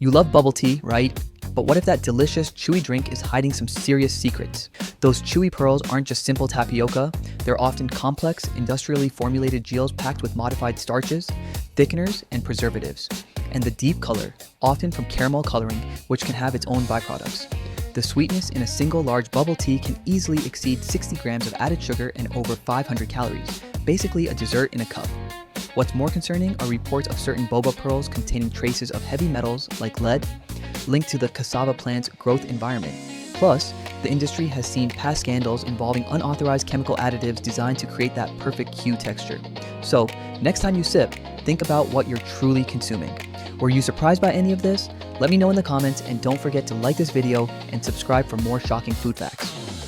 You love bubble tea, right? But what if that delicious, chewy drink is hiding some serious secrets? Those chewy pearls aren't just simple tapioca, they're often complex, industrially formulated geles packed with modified starches, thickeners, and preservatives. And the deep color, often from caramel coloring, which can have its own byproducts. The sweetness in a single large bubble tea can easily exceed 60 grams of added sugar and over 500 calories, basically a dessert in a cup. What's more concerning are reports of certain boba pearls containing traces of heavy metals like lead, linked to the cassava plant's growth environment. Plus, the industry has seen past scandals involving unauthorized chemical additives designed to create that perfect Q texture. So, next time you sip, think about what you're truly consuming. Were you surprised by any of this? Let me know in the comments, and don't forget to like this video and subscribe for more shocking food facts.